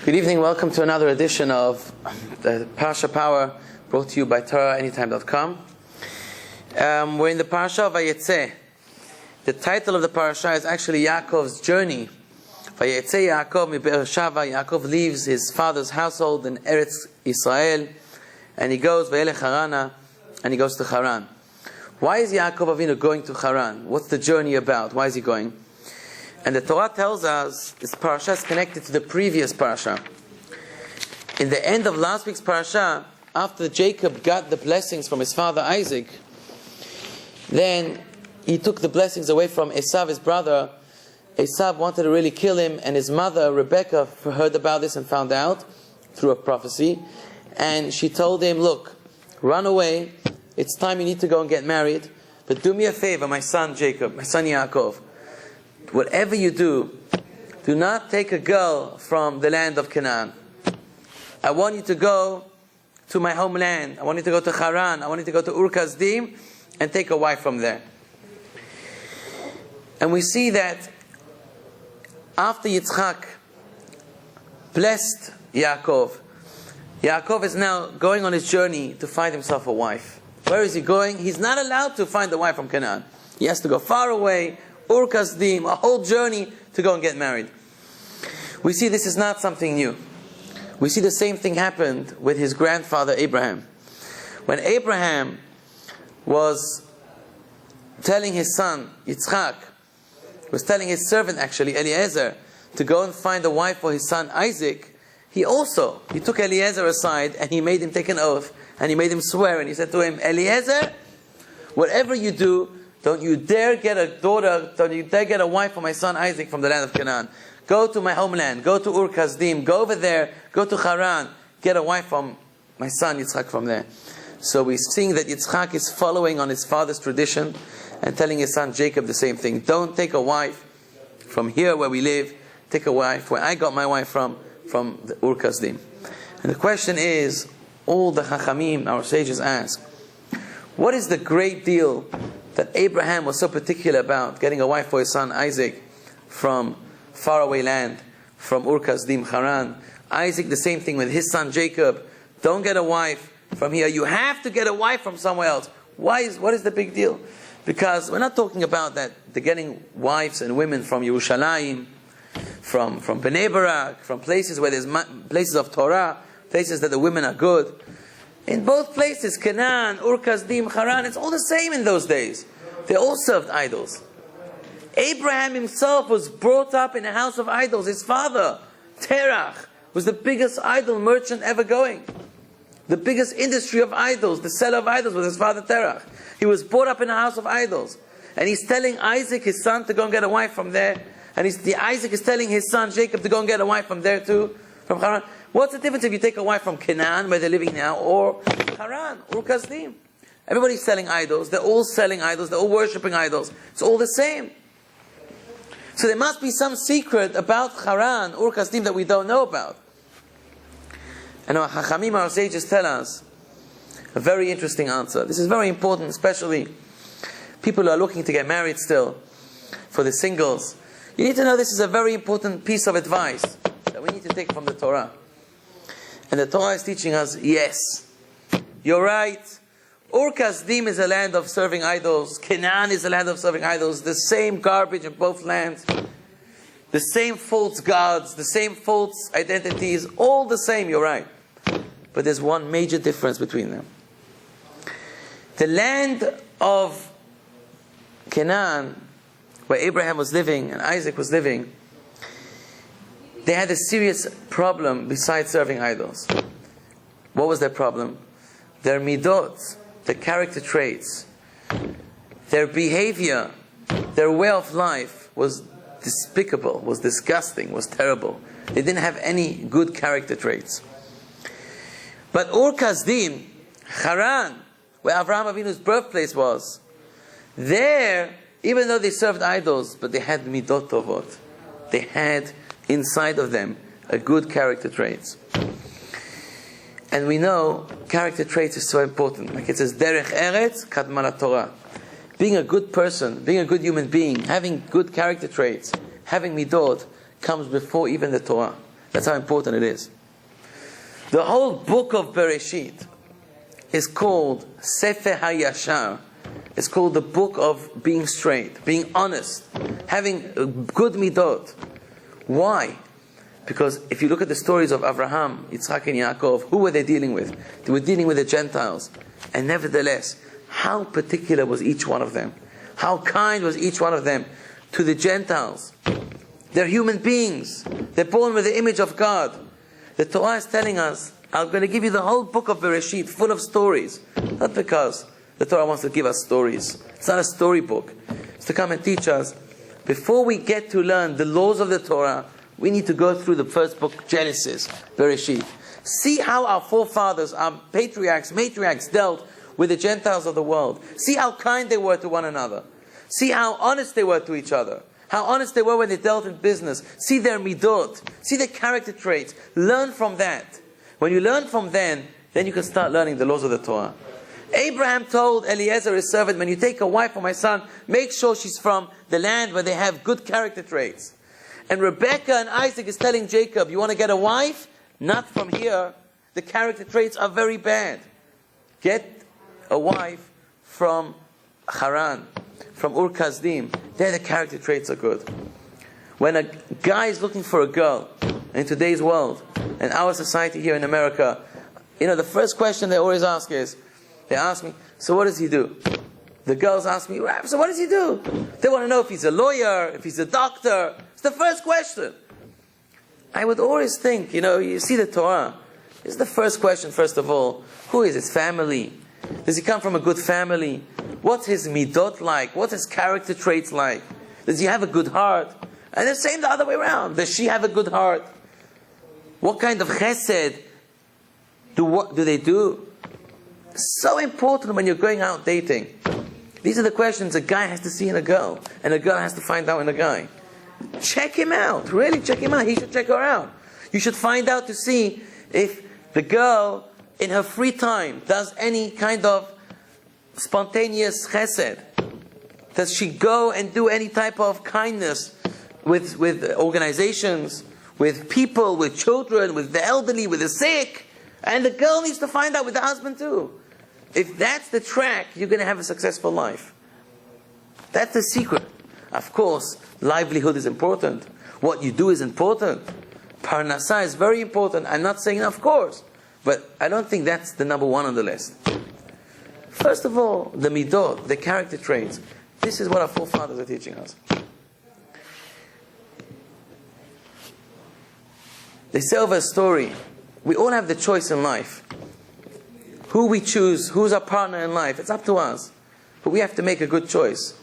Good evening, welcome to another edition of the Parasha Power, brought to you by TorahAnyTime.com. We're in the Parashat Vayetzei. The title of the Parasha is actually Yaakov's journey. Vayetzei Yaakov mi Be'ersheva. Yaakov leaves his father's household in Eretz Israel, and he goes Vayelech Harana, and he goes to Haran. Why is Yaakov Avinu going to Haran? What's the journey about? Why is he going? And the Torah tells us this parasha is connected to the previous parasha. In the end of last week's parasha, after Jacob got the blessings from his father Isaac, then he took the blessings away from Esav, his brother. Esav wanted to really kill him, and his mother Rebecca heard about this and found out through a prophecy. And she told him, look, run away. It's time you need to go and get married. But do me a favor, my son Jacob, my son Yaakov. Whatever you do, do not take a girl from the land of Canaan. I want you to go to my homeland. I want you to go to Haran. I want you to go to Ur Kasdim and take a wife from there. And we see that after Yitzchak blessed Yaakov, Yaakov is now going on his journey to find himself a wife. Where is he going? He's not allowed to find a wife from Canaan. He has to go far away, Ur Kasdim, a whole journey to go and get married. We see this is not something new. We see the same thing happened with his grandfather Abraham. When Abraham was telling his son Yitzchak, was telling his servant actually Eliezer to go and find a wife for his son Isaac, he took Eliezer aside and he made him take an oath and he made him swear, and he said to him, Eliezer, whatever you do, don't you dare get a daughter, don't you dare get a wife for my son Isaac from the land of Canaan. Go to my homeland, go to Ur Kasdim, go over there, go to Haran, get a wife from my son Yitzchak from there. So we're seeing that Yitzchak is following on his father's tradition and telling his son Jacob the same thing. Don't take a wife from here where we live, take a wife where I got my wife from the Ur Kasdim. And the question is, all the Chachamim, our sages ask, what is the great deal that Abraham was so particular about getting a wife for his son Isaac from faraway land, from Ur Kasdim, Haran? Isaac, the same thing with his son Jacob. Don't get a wife from here. You have to get a wife from somewhere else. What is the big deal? Because we're not talking about that they're getting wives and women from Yerushalayim, from Bnei Barak, from places where there's places of Torah, places that the women are good. In both places, Canaan, Ur Kasdim, Haran, it's all the same in those days. They all served idols. Abraham himself was brought up in a house of idols. His father, Terah, was the biggest idol merchant ever going. The biggest industry of idols, the seller of idols, was his father Terah. He was brought up in a house of idols. And he's telling Isaac, his son, to go and get a wife from there. And Isaac is telling his son Jacob to go and get a wife from there too, from Haran. What's the difference if you take a wife from Canaan, where they're living now, or Haran, Ur Kasdim? Everybody's selling idols. They're all selling idols. They're all worshipping idols. It's all the same. So there must be some secret about Haran, Ur Kasdim, that we don't know about. And our Chachamim, our sages, tell us a very interesting answer. This is very important, especially people who are looking to get married still, for the singles. You need to know this is a very important piece of advice that we need to take from the Torah. And the Torah is teaching us, yes, you're right. Ur Kasdim is a land of serving idols. Canaan is a land of serving idols. The same garbage in both lands. The same false gods, the same false identities, all the same, you're right. But there's one major difference between them. The land of Canaan, where Abraham was living and Isaac was living, they had a serious problem besides serving idols. What was their problem? Their midot, their character traits, their behavior, their way of life was despicable, was disgusting, was terrible. They didn't have any good character traits. But Ur Kasdim, Haran, where Avraham Avinu's birthplace was, there, even though they served idols, but they had midot tovot. They had inside of them a good character traits. And we know character traits is so important. Like it says, Derech Eretz Kadman Torah. Being a good person, being a good human being, having good character traits, having midot, comes before even the Torah. That's how important it is. The whole book of Bereshit is called Sefer HaYashar. It's called the book of being straight, being honest, having good midot. Why? Because if you look at the stories of Abraham, Yitzchak and Yaakov, who were they dealing with? They were dealing with the Gentiles. And nevertheless, how particular was each one of them? How kind was each one of them to the Gentiles? They're human beings. They're born with the image of God. The Torah is telling us, I'm going to give you the whole book of Bereshit full of stories. Not because the Torah wants to give us stories. It's not a storybook. It's to come and teach us. Before we get to learn the laws of the Torah, we need to go through the first book, Genesis, Bereshit. See how our forefathers, our patriarchs, matriarchs dealt with the Gentiles of the world. See how kind they were to one another. See how honest they were to each other. How honest they were when they dealt in business. See their midot. See their character traits. Learn from that. When you learn from then you can start learning the laws of the Torah. Abraham told Eliezer, his servant, when you take a wife for my son, make sure she's from the land where they have good character traits. And Rebekah and Isaac is telling Jacob, you want to get a wife? Not from here. The character traits are very bad. Get a wife from Haran, from Ur Kasdim. There the character traits are good. When a guy is looking for a girl in today's world, in our society here in America, the first question they always ask is, they ask me, so what does he do? The girls ask me, Rab, so what does he do? They want to know if he's a lawyer, if he's a doctor. It's the first question. I would always think, you see the Torah. It's the first question, first of all. Who is his family? Does he come from a good family? What's his midot like? What's his character traits like? Does he have a good heart? And the same the other way around. Does she have a good heart? What kind of chesed do they do? So important when you're going out dating. These are the questions a guy has to see in a girl, and a girl has to find out in a guy. Check him out. Really check him out. He should check her out. You should find out to see if the girl, in her free time, does any kind of spontaneous chesed. Does she go and do any type of kindness with organizations, with people, with children, with the elderly, with the sick? And the girl needs to find out with the husband too. If that's the track, you're going to have a successful life. That's the secret. Of course, livelihood is important. What you do is important. Parnasah is very important. I'm not saying of course, but I don't think that's the number one on the list. First of all, the midot, the character traits. This is what our forefathers are teaching us. They say over a story, we all have the choice in life. Who we choose, who's our partner in life, it's up to us. But we have to make a good choice.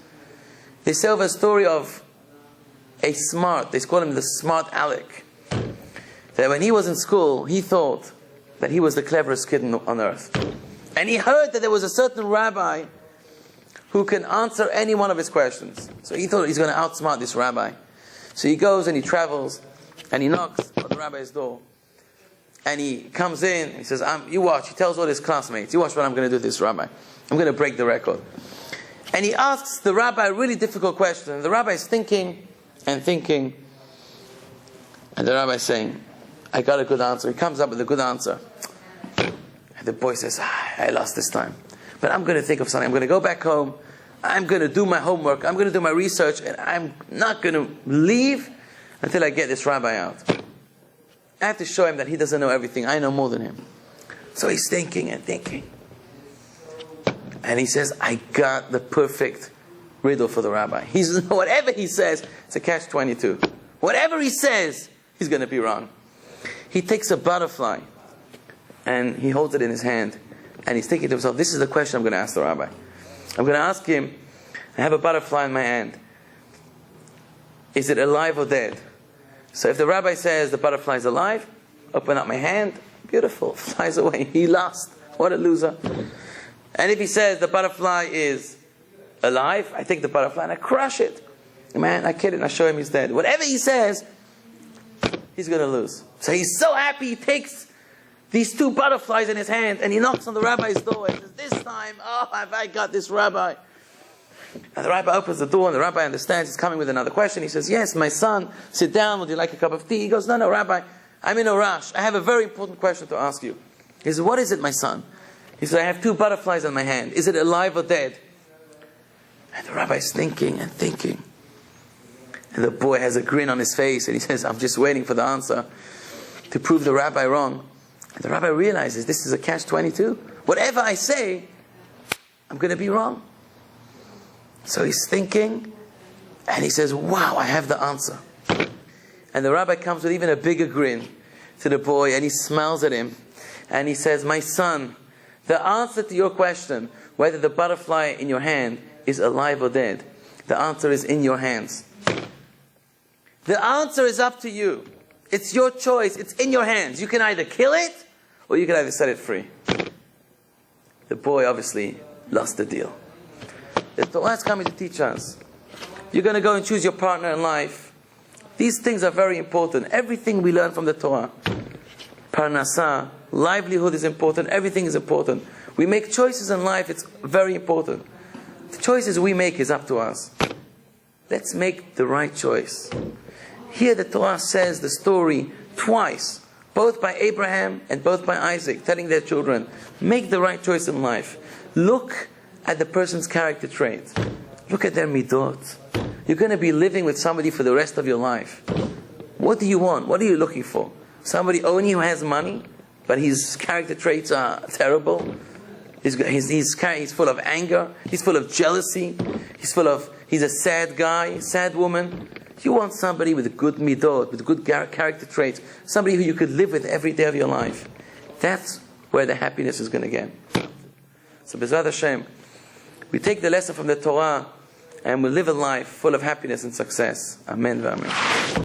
They say over a story of they call him the smart Alec. That when he was in school, he thought that he was the cleverest kid on earth. And he heard that there was a certain rabbi who can answer any one of his questions. So he thought he's going to outsmart this rabbi. So he goes and he travels and he knocks on the rabbi's door. And he comes in, he says, you watch. He tells all his classmates, you watch what I'm going to do to this rabbi. I'm going to break the record. And he asks the rabbi a really difficult question. And the rabbi is thinking and thinking. And the rabbi is saying, I got a good answer. He comes up with a good answer. And the boy says, I lost this time. But I'm going to think of something. I'm going to go back home. I'm going to do my homework. I'm going to do my research. And I'm not going to leave until I get this rabbi out. I have to show him that he doesn't know everything. I know more than him. So he's thinking and thinking. And he says, I got the perfect riddle for the rabbi. Whatever he says, it's a catch-22. Whatever he says, he's going to be wrong. He takes a butterfly and he holds it in his hand. And he's thinking to himself, this is the question I'm going to ask the rabbi. I'm going to ask him, I have a butterfly in my hand. Is it alive or dead? So if the rabbi says the butterfly is alive, open up my hand, beautiful, flies away. He lost. What a loser. And if he says the butterfly is alive, I take the butterfly and I crush it. Man, I kill it and I show him he's dead. Whatever he says, he's going to lose. So he's so happy, he takes these two butterflies in his hand and he knocks on the rabbi's door and says, this time, have I got this rabbi? And the rabbi opens the door and the rabbi understands he's coming with another question. He says, yes, my son, sit down, would you like a cup of tea? He goes, no, rabbi, I'm in a rush. I have a very important question to ask you. He says, what is it, my son? He says, I have 2 butterflies on my hand. Is it alive or dead? And the rabbi is thinking and thinking. And the boy has a grin on his face, and he says, I'm just waiting for the answer to prove the rabbi wrong. And the rabbi realizes this is a catch-22. Whatever I say, I'm going to be wrong. So he's thinking, and he says, wow, I have the answer. And the rabbi comes with even a bigger grin to the boy, and he smiles at him, and he says, my son, the answer to your question, whether the butterfly in your hand is alive or dead, the answer is in your hands. The answer is up to you. It's your choice. It's in your hands. You can either kill it, or you can either set it free. The boy obviously lost the deal. The Torah is coming to teach us. You're going to go and choose your partner in life. These things are very important. Everything we learn from the Torah. Parnasah, livelihood is important. Everything is important. We make choices in life. It's very important. The choices we make is up to us. Let's make the right choice. Here the Torah says the story twice, both by Abraham and both by Isaac, telling their children, make the right choice in life. Look at the person's character trait. Look at their midot. You're going to be living with somebody for the rest of your life. What do you want? What are you looking for? Somebody only who has money, but his character traits are terrible. He's full of anger. He's full of jealousy. He's a sad guy, sad woman. You want somebody with a good midot, with good character traits, somebody who you could live with every day of your life. That's where the happiness is going to get. So B'ezrat Hashem, we take the lesson from the Torah and we live a life full of happiness and success. Amen v'amen.